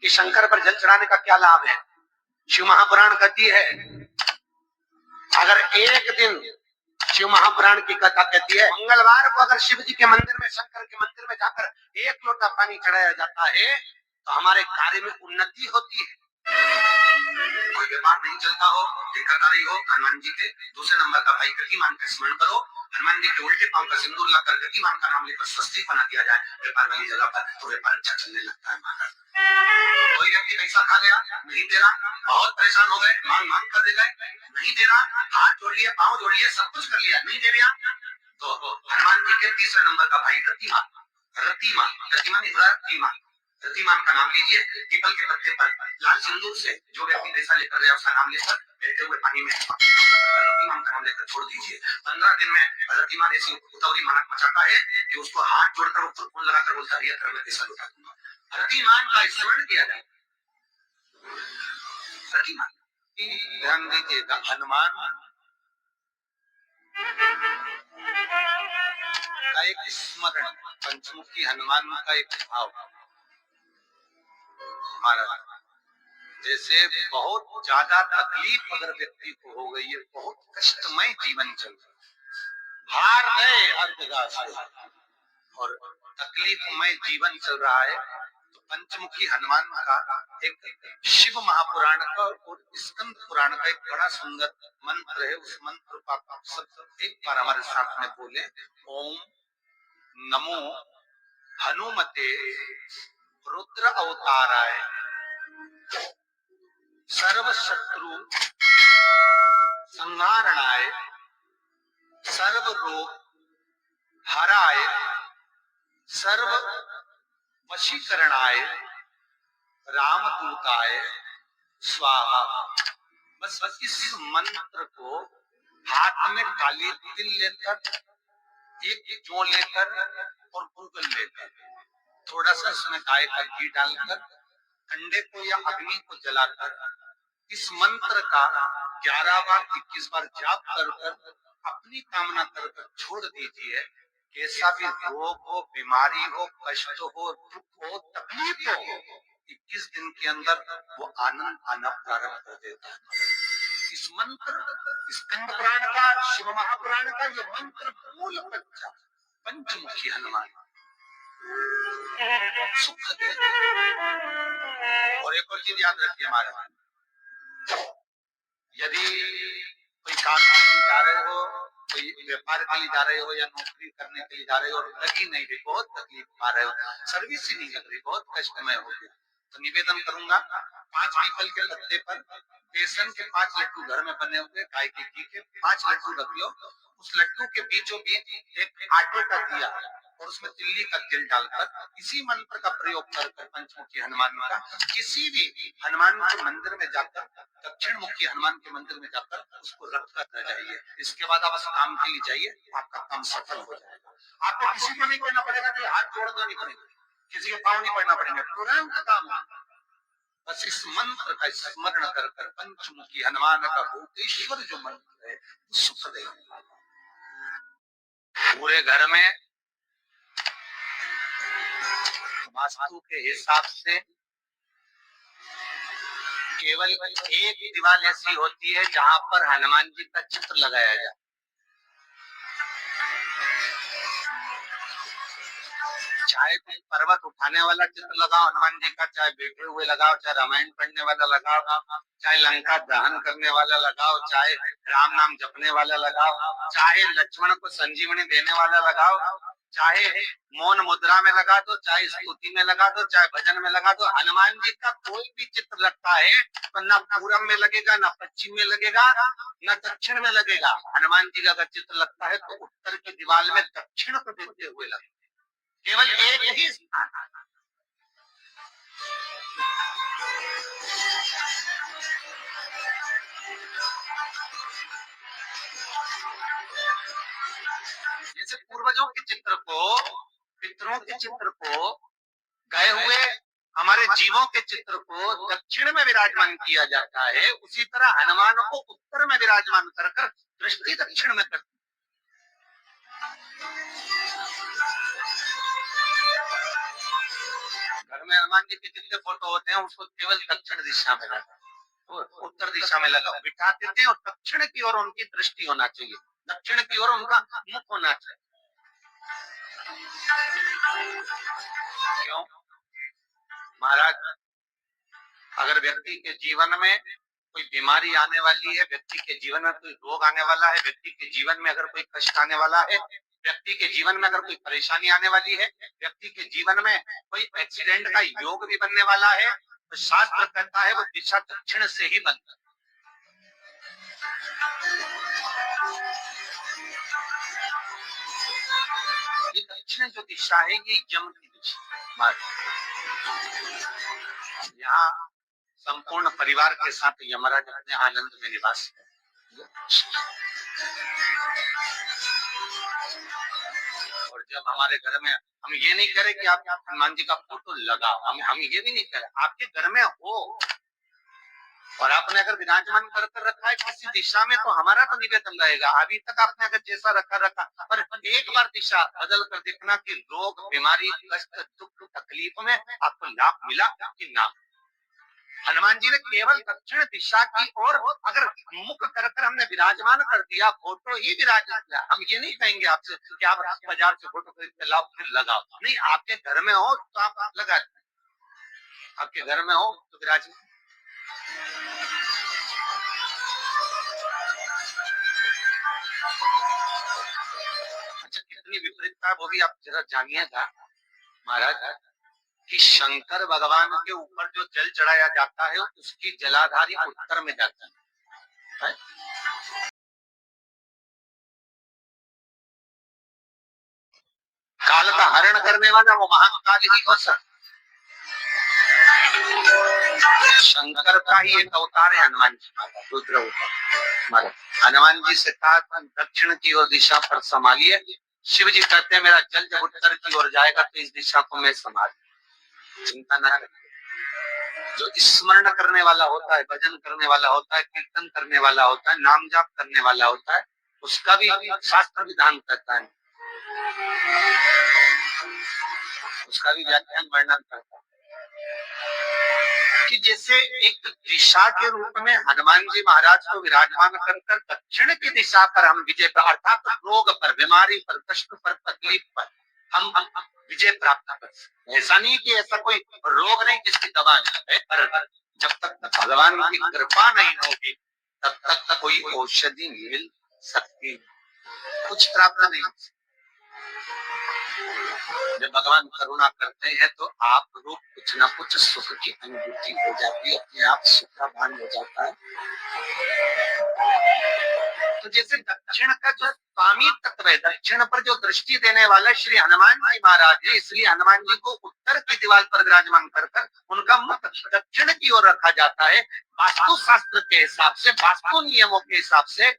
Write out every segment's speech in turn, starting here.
कि शंकर पर जल चढ़ाने का क्या लाभ है। शिव महापुराण कहती है, अगर एक दिन, शिव महापुराण की कथा कहती है, मंगलवार को अगर शिव जी के मंदिर में, शंकर के मंदिर में जाकर एक लोटा पानी चढ़ाया जाता है तो हमारे कार्य में उन्नति होती है। कोई व्यापार नहीं चलता हो, ठेकेदारी हो, हनुमान जी के दूसरे नंबर का भाई गतिमान का स्मरण करो, हनुमान जी के उल्टे पांव का सिंदूर लाकर गतिमान का नाम लेकर स्वस्तिक बना दिया जाए व्यापार वाली जगह पर, तो व्यापार अच्छा चलने लगता है। महाराज कोई व्यक्ति पैसा खा गया, नहीं दे रहा, बहुत परेशान हो गए, मांग मांग कर दे गए, नहीं दे रहा, हाथ जोड़ लिया, पांव जोड़ लिया, सब कुछ कर लिया, नहीं दे रहा, तो हनुमान जी के तीसरे नंबर का भाई रतिमान, रतिमान, रतिमान, रतिमान का नाम लीजिए, पीपल के पत्ते पर लाल सिंदूर से जो व्यक्ति पैसा लेकर गया उसका नाम लेकर बहते हुए पानी में रतिमान का नाम लेकर छोड़ दीजिए। 15 दिन में रतिमान ऐसी उतावली मानक मचाता है कि उसको हाथ जोड़कर वो फोन लगाकर बोलता है, मैं पैसा लौटा दूंगा। रतिमान का स्मरण किया जाए। रतिमान, ध्यान दीजिएगा, हनुमान का एक स्मरण, पंचमुखी हनुमान का एक भाव। महाराज जैसे बहुत ज्यादा तकलीफ अगर व्यक्ति को हो गई है, बहुत कष्टमय जीवन चल रहा है, हार गए हर जगह से और तकलीफमय जीवन चल रहा है, तो पंचमुखी हनुमान का एक शिव महापुराण का और स्कंद पुराण का एक बड़ा सुंदर मंत्र है। उस मंत्र को आप सब एक बार हमारे साथ में बोले, ओम नमो हनुमते रुद्र अवताराय सर्व शत्रु संहारणाय सर्व रोग हराय सर्व वशीकरणाय रामदूताय स्वाहा। बस इस मंत्र को हाथ में काली तिल लेकर, एक जौ लेकर और गूगल लेकर, थोड़ा सा उसमें गाय का घी डालकर, अंडे को या अग्नि को जलाकर इस मंत्र का 11 बार 21 बार जाप कर अपनी कामना कर छोड़ दीजिए। कैसा भी रोग हो, बीमारी हो, कष्ट हो, दुख हो, तकलीफ हो, 21 दिन के अंदर वो आनंद आना प्रारंभ कर देता है। इस मंत्र, स्कंद पुराण का, शिव महापुराण का ये मंत्र मूल बच्चा पंचमुखी हनुमान सुख दे। और एक और चीज याद रखिए महाराज, यदि कोई काम के लिए जा रहे हो, कोई व्यापार के लिए जा रहे हो या नौकरी करने के लिए जा रहे हो और लगी नहीं रही, बहुत तकलीफ पा रहे हो, सर्विस ही नहीं लग रही, बहुत कष्टमय हो गया, तो निवेदन करूंगा 5 पीपल के पत्ते पर बेसन के 5 लड्डू घर में बने हुए, गाय के घी के 5 लड्डू रख लो, उस लड्डू के बीचों बीच एक आटे का दिया और उसमें तिल्ली का तिल डालकर इसी मंत्र का प्रयोग कर पंचमुखी हनुमान का किसी भी हनुमान के मंदिर में जाकर, दक्षिण मुखी हनुमान के मंदिर में जाकर उसको रख कर जाइए। इसके बाद आप उस काम के लिए जाइए, आपका काम सफल हो जाएगा। आपको किसी को नहीं कहना पड़ेगा कि हाथ जोड़ना नहीं पड़ेगा, किसी के पाँव नहीं पड़ना पड़ेगा, तुरंत काम। बस इस मंत्र का स्मरण कर पंचमुखी हनुमान का भूतेश्वर जो मंत्र है सुख देगा। पूरे घर में वास्तु के हिसाब से केवल एक दीवार ऐसी होती है जहां पर हनुमान जी का चित्र लगाया जाए। चाहे कोई पर्वत उठाने वाला चित्र लगाओ हनुमान जी का, चाहे बैठे हुए लगाओ, चाहे रामायण पढ़ने वाला लगाओ, चाहे लंका दहन करने वाला लगाओ, चाहे राम नाम जपने वाला लगाओ, चाहे लक्ष्मण को संजीवनी देने वाला लगाओ, चाहे मौन मुद्रा में लगा दो, चाहे स्तुति में लगा दो, चाहे भजन में लगा दो, हनुमान जी का कोई भी चित्र लगता है तो न पूरब में लगेगा, न पश्चिम में लगेगा, न दक्षिण में लगेगा। हनुमान जी का अगर चित्र लगता है तो उत्तर के दीवार में दक्षिण को देते हुए लगेगा, केवल एक ही स्थान। जैसे पूर्वजों के चित्र को, पितरों के चित्र को, गए हुए हमारे जीवों के चित्र को दक्षिण में विराजमान किया जाता है, उसी तरह हनुमान को उत्तर में विराजमान कर दृष्टि दक्षिण में करती। घर में हनुमान जी के जितने फोटो होते हैं उसको केवल दक्षिण दिशा में लगा, उत्तर दिशा में लगा बिठा देते हैं और दक्षिण की ओर उनकी दृष्टि होना चाहिए, दक्षिण की ओर उनका मुख होना चाहिए। क्यों महाराज? अगर व्यक्ति के जीवन में कोई बीमारी आने वाली है, व्यक्ति के जीवन में कोई रोग आने वाला है, व्यक्ति के जीवन में अगर कोई कष्ट आने वाला है, व्यक्ति के जीवन में अगर कोई परेशानी आने वाली है, व्यक्ति के जीवन में कोई एक्सीडेंट का योग भी बनने वाला है, तो शास्त्र कहता है वो दिशा दक्षिण से ही बनता है। ये दक्षिण जो दिशा है ये यम की दिशा। यहाँ संपूर्ण परिवार के साथ यमराज अपने आनंद में निवास है। और जब हमारे घर में हम ये नहीं करें कि आप हनुमान जी का फोटो लगाओ, हम ये भी नहीं करें, आपके घर में हो और आपने अगर विराजमान कर रखा है किसी दिशा में तो हमारा तो निवेदन रहेगा, अभी तक आपने अगर जैसा रखा पर एक बार दिशा बदल कर देखना कि रोग बीमारी कष्ट दुख तकलीफ में आपको लाभ मिला कि ना। हनुमान जी ने केवल दक्षिण दिशा की ओर अगर मुख कर हमने विराजमान कर दिया, फोटो ही विराजमान किया। हम ये नहीं कहेंगे आपसे कि आप बाजार से फोटो खरीद के लाओ फिर लगाओ, नहीं, आपके घर में हो तो आप लगा, आपके घर में हो तो विराजमान। अच्छा, कितनी विपरीतता वो भी आप जरा जानिएगा महाराज कि शंकर भगवान के ऊपर जो जल चढ़ाया जाता है उसकी जलाधारी उत्तर में जाता है। काल का हरण करने वाला वो महाकाल ही हो सकता, शंकर का ही एक अवतार है हनुमान जी, रुद्र अवतार। हनुमान जी से कहा दक्षिण की ओर दिशा पर संभालिए, शिव जी कहते हैं मेरा जल जब उत्तर की ओर जाएगा तो इस दिशा को मैं संभाल, चिंता न करें। जो स्मरण करने वाला होता है, भजन करने वाला होता है, कीर्तन करने वाला होता है, नाम जाप करने वाला होता है, उसका भी शास्त्र विधान करता है, उसका भी व्याख्यान वर्णन करता है कि जैसे एक दिशा के रूप में हनुमान जी महाराज को विराजमान कर दक्षिण की दिशा पर हम विजय, अर्थात रोग पर, बीमारी पर, कष्ट पर, तकलीफ पर हम विजय प्राप्त कर सकते। ऐसा नहीं कि ऐसा कोई रोग नहीं जिसकी दवा है, पर जब तक भगवान की कृपा नहीं होगी तब तक कोई औषधि मिल सकती, कुछ प्राप्त नहीं। जब भगवान करुणा करते हैं तो आप रूप कुछ न कुछ सुख की अनुभूति हो जाती है, अपने आप सुख का भान हो जाता है। तो जैसे दक्षिण का जो स्वामी तत्व है, दक्षिण पर जो दृष्टि देने वाला श्री हनुमान जी महाराज है, इसलिए हनुमान जी को उत्तर की दीवार पर विराजमान कर उनका मुख दक्षिण की ओर रखा जाता है। वास्तु शास्त्र के हिसाब से, वास्तु नियमों के हिसाब से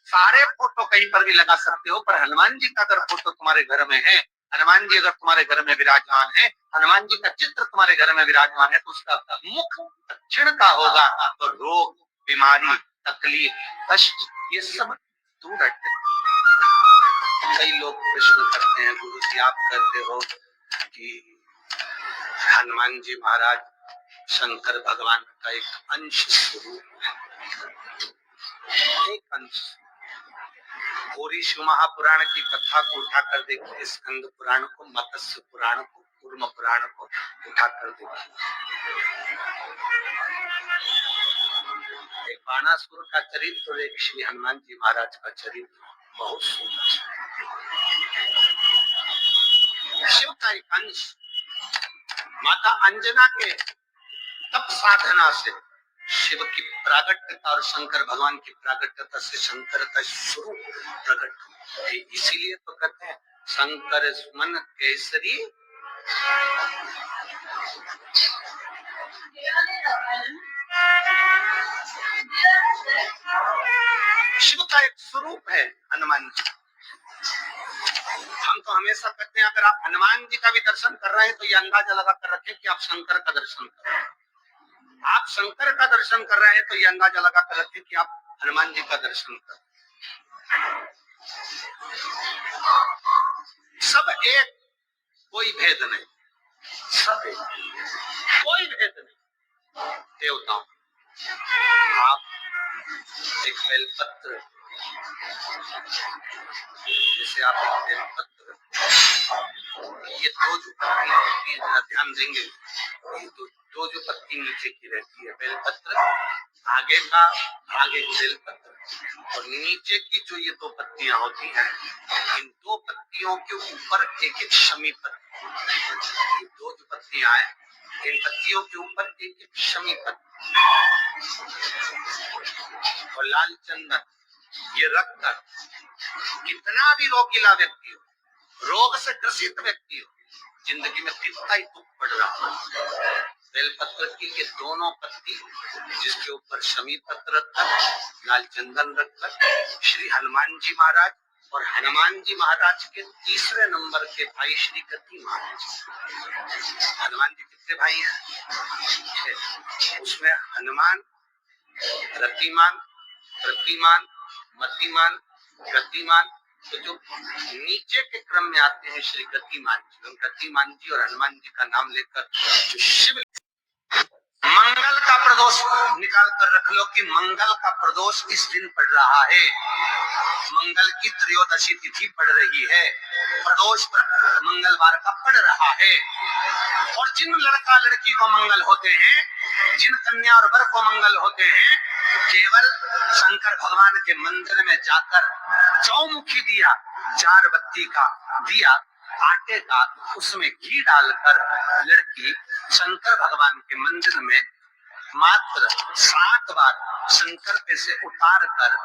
सारे फोटो कहीं पर भी लगा सकते हो, पर हनुमान जी का अगर फोटो तुम्हारे घर में है, हनुमान जी अगर तुम्हारे घर में विराजमान है, हनुमान जी का चित्र तुम्हारे घर में विराजमान है, तो उसका मुख दक्षिण का होगा तो रोग बीमारी तकलीफ कष्ट ये सब दूर हटते। कई लोग प्रश्न करते हैं गुरु जी आप कहते हो कि हनुमान जी महाराज शंकर भगवान का एक अंश स्वरूप है, एक अंश। पूरी शिव महापुराण की कथा को उठाकर देखिए, स्कंद पुराण को, मत्स्य पुराण को, कूर्म पुराण को उठाकर देखिए, एक बाणासुर का चरित्र और एक श्री हनुमान जी महाराज का चरित्र बहुत सुंदर। शिव का एक अंश माता अंजना के तप साधना से शिव की प्रागट्यता और शंकर भगवान की प्रागट्यता से शंकर का स्वरूप प्रकट है। इसीलिए तो कहते हैं शंकर सुमन केसरी, शिव का एक स्वरूप है हनुमान जी। हम तो हमेशा कहते हैं अगर आप हनुमान जी का भी दर्शन कर रहे हैं तो ये अंदाजा लगा कर रखें कि आप शंकर का दर्शन कर रहे हैं, आप शंकर का दर्शन कर रहे हैं तो ये अंदाजा लगा कर रखें कि आप हनुमान जी का दर्शन कर रहे हैं। सब एक, कोई भेद नहीं। सब एक, कोई भेद नहीं। देवताओं, आप एक बेलपत्र, जैसे आप एक बेलपत्र, ये दो जो पत्तियां होती है, जरा ध्यान देंगे, ये दो जो पत्ती नीचे की रहती है बेलपत्र, आगे का आगे बेलपत्र, और नीचे की जो ये दो पत्तियां होती हैं, इन दो पत्तियों के ऊपर एक एक शमी पत्र, ये दो जो पत्तियां हैं, इन पत्तियों के ऊपर एक एक शमी पत्र, और लाल चंदन, ये रखकर कितना भी रोगीला व्यक्ति हो, रोग से ग्रसित व्यक्ति हो, जिंदगी में कितना ही दुख पड़ रहा है, बेलपत्र की ये दोनों पत्ती, जिसके ऊपर शमी पत्र रखकर, लाल चंदन रखकर, श्री हनुमान जी महाराज और हनुमान जी महाराज के तीसरे नंबर के भाई श्री गति महाराज, हनुमान जी कितने भाई हैं? उसमें हनुमान रतिमान, प्रतिमान, मतिमान, गतिमान, तो जो नीचे के क्रम में आते हैं श्री गतिमान जी, गतिमान जी और हनुमान जी का नाम लेकर जो शिव, मंगल का प्रदोष निकाल कर रख लो कि मंगल का प्रदोष इस दिन पड़ रहा है, मंगल की त्रयोदशी तिथि पड़ रही है, प्रदोष मंगलवार का पड़ रहा है। और जिन लड़का लड़की को मंगल होते हैं, जिन कन्या और वर को मंगल होते हैं, केवल शंकर भगवान के मंदिर में जाकर चौमुखी दिया, 4 बत्ती का दिया आटे का, उसमें घी डालकर लड़की शंकर भगवान के मंदिर में मात्र 7 बार शंकर पे से उतार कर,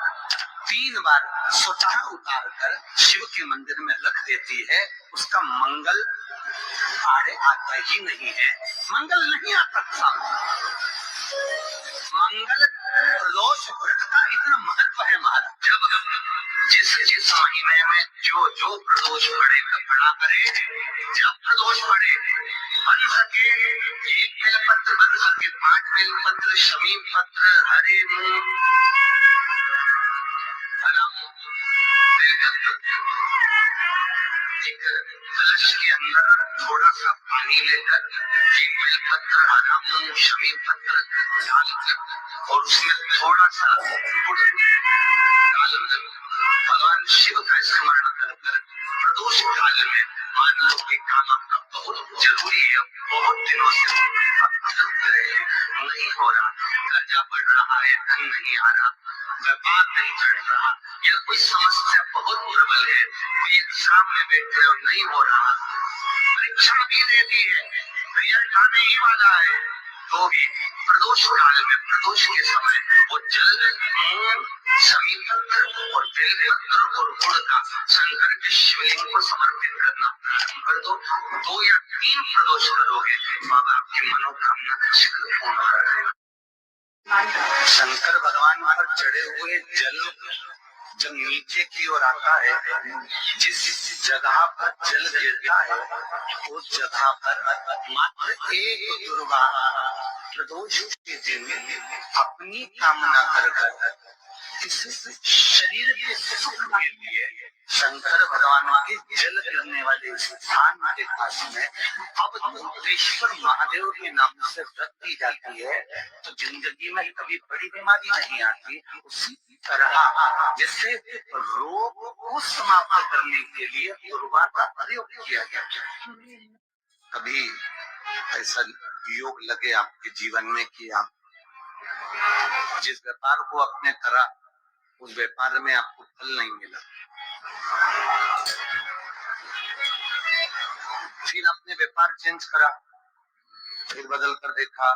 3 बार स्वतः उतार कर शिव के मंदिर में रख देती है, उसका मंगल आड़े आता ही नहीं है, मंगल नहीं आता सामने। मंगल प्रदोष व्रत का इतना महत्व है महाराज, जब जिस महीने में जो प्रदोष पड़ा करे, जब प्रदोष पड़े, बन सके 1 बेलपत्र, बन सके 5 बेलपत्र, शमी पत्र, हरे मूंग, एक कलश के अंदर थोड़ा सा पानी लेकर 1 बेलपत्र, हरा मूंग, शमी पत्र डालकर और उसमें थोड़ा सा गुड़ डालकर भगवान शिव का स्मरण कर प्रदोष काल में मान लो कि काम आपका बहुत जरूरी है, बहुत दिनों से नहीं हो रहा, कर्जा बढ़ रहा है, धन नहीं आ रहा, व्यापार नहीं चल रहा, या कोई समस्या बहुत प्रबल है, एग्जाम में बैठे और नहीं हो रहा, परीक्षा भी दे दी है, रिजल्ट आने ही वाला है, तो भी प्रदोष काल में, प्रदोष के समय वो जल, मूंग, शमी पत्र और बेलपत्र और गुड़ का शंकर के शिवलिंग को समर्पित करना प्रारंभ कर दो। 2 या 3 प्रदोष करोगे, बाबा आपकी मनोकामना शीघ्र पूर्ण करेगा। शंकर भगवान पर चढ़े हुए जल जब नीचे की ओर आता है, जिस जगह पर जल गिरता है, उस जगह पर मात्र एक दुर्गा प्रदोष के दिन अपनी कामना कर इस शरीर के सुख के लिए शंकर भगवान के जल गिरने वाले स्थान के पास में अवधूतेश्वर महादेव के नाम से व्रत की जाती है, तो जिंदगी में कभी बड़ी बीमारी नहीं आती। उसी तरह जिससे रोग को समाप्त करने के लिए दुर्वा का प्रयोग किया गया। कभी ऐसा योग लगे आपके जीवन में कि आप जिस व्यापार को आपने करा, उस व्यापार में आपको फल नहीं मिला, फिर आपने व्यापार चेंज करा, फिर बदल कर देखा,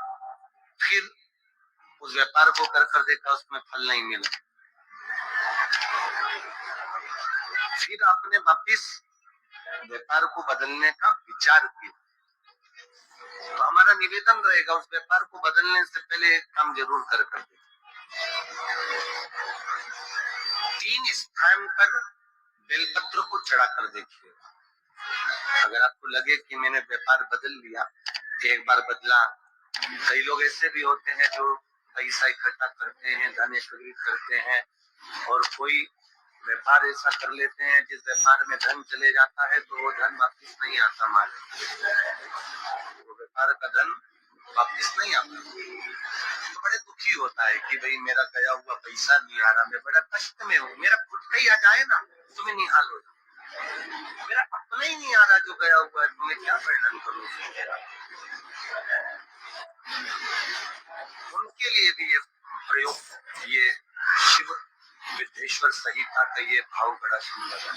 फिर उस व्यापार को कर देखा, उसमें फल नहीं मिला, फिर आपने वापिस व्यापार को बदलने का विचार किया, तो हमारा निवेदन रहेगा उस व्यापार को बदलने से पहले एक काम जरूर कर दे। 3 स्थान पर बेलपत्र को चढ़ा कर देखिए। अगर आपको लगे कि मैंने व्यापार बदल लिया, एक बार बदला, कई लोग ऐसे भी होते हैं जो पैसा इकट्ठा करते हैं, धन एकत्रित करते हैं, और कोई व्यापार ऐसा कर लेते हैं जिस व्यापार में धन चले जाता है तो वो धन वापिस नहीं आता हमारे, वो व्यापार का धन वापिस नहीं आता। तो बड़े दुखी होता है कि भाई मेरा गया हुआ पैसा नहीं आ रहा, मैं बड़ा कष्ट में हूँ, मेरा खुद का ही आ जाए ना तुम्हें निहाल हो जाए, मेरा अपना ही नहीं आ रहा जो गया हुआ है, तुम्हें क्या वर्णन करूँ मेरा। उनके लिए भी ये प्रयोग, ये शिव विद्येश्वर संहिता का ये भाव बड़ा सुंदर है।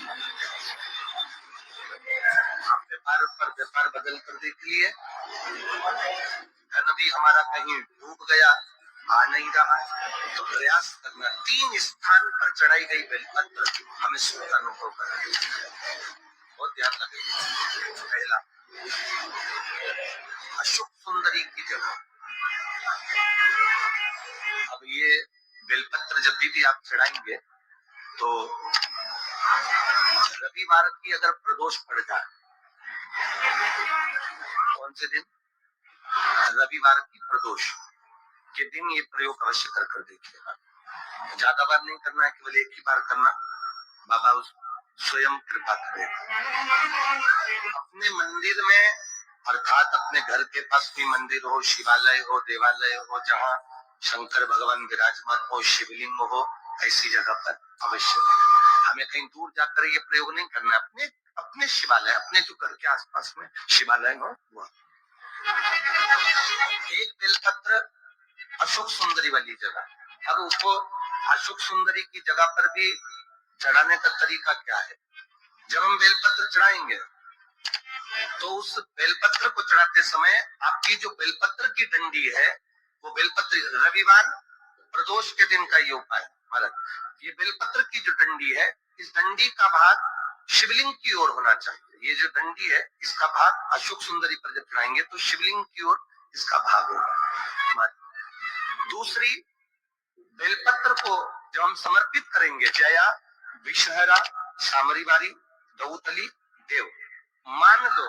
आप व्यापार पर व्यापार बदल कर देखिए, धन भी हमारा कहीं डूब गया, आ नहीं रहा है, तो प्रयास करना 3 स्थान पर चढ़ाई गई बेलपत्र हमें सुख अनुभव कराएगी, बहुत ध्यान लगेगा। पहला, अशोक सुंदरी की जगह। अब ये बेलपत्र जब भी आप चढ़ाएंगे तो रविवार की अगर प्रदोष पड़ जाए, कौन से दिन, रविवार की प्रदोष के दिन ये प्रयोग अवश्य कर देखिएगा। ज्यादा बार नहीं करना है, केवल एक ही बार करना, बाबा उस स्वयं कृपा करेगा। अपने मंदिर में, अर्थात अपने घर के पास भी मंदिर हो, शिवालय हो, देवालय हो, जहाँ शंकर भगवान विराजमान हो, शिवलिंग हो, ऐसी जगह पर अवश्य हमें कहीं दूर जाकर ये प्रयोग नहीं करना, अपने अपने शिवालय, अपने जो घर के आसपास में शिवालय हो वो। एक बेलपत्र अशोक सुंदरी वाली जगह। अब उसको अशोक सुंदरी की जगह पर भी चढ़ाने का तरीका क्या है, जब हम बेलपत्र चढ़ाएंगे तो उस बेलपत्र को चढ़ाते समय आपकी जो बेलपत्र की डंडी है, वो बेलपत्र, रविवार प्रदोष के दिन का ये उपाय महाराज, ये बेलपत्र की जो डंडी है, इस डंडी का भाग शिवलिंग की ओर होना चाहिए। ये जो डंडी है इसका भाग अशोक सुंदरी पर जब चढ़ाएंगे तो शिवलिंग की ओर इसका भाग होगा। दूसरी, बेलपत्र को जब हम समर्पित करेंगे, जया, विषहरा, शामरीवारी, दौतली, देव, मान लो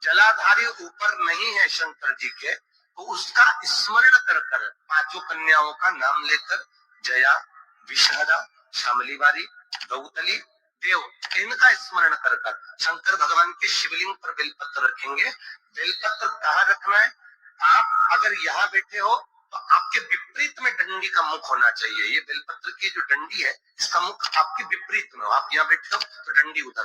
जलाधारी ऊपर नहीं है शंकर जी के, तो उसका स्मरण कर कर 5 कन्याओं का नाम लेकर जया, विषहरा, शामलीवारी, दौतली, देव, इनका स्मरण कर कर शंकर भगवान के शिवलिंग पर बेलपत्र रखेंगे। बेलपत्र कहाँ रखना है, आप अगर यहाँ बैठे हो तो आपके विपरीत में डंडी का मुख होना चाहिए। ये बेलपत्र की जो डंडी है इसका मुख आपके विपरीत में हो, आप यहाँ बैठे हो तो डंडी उधर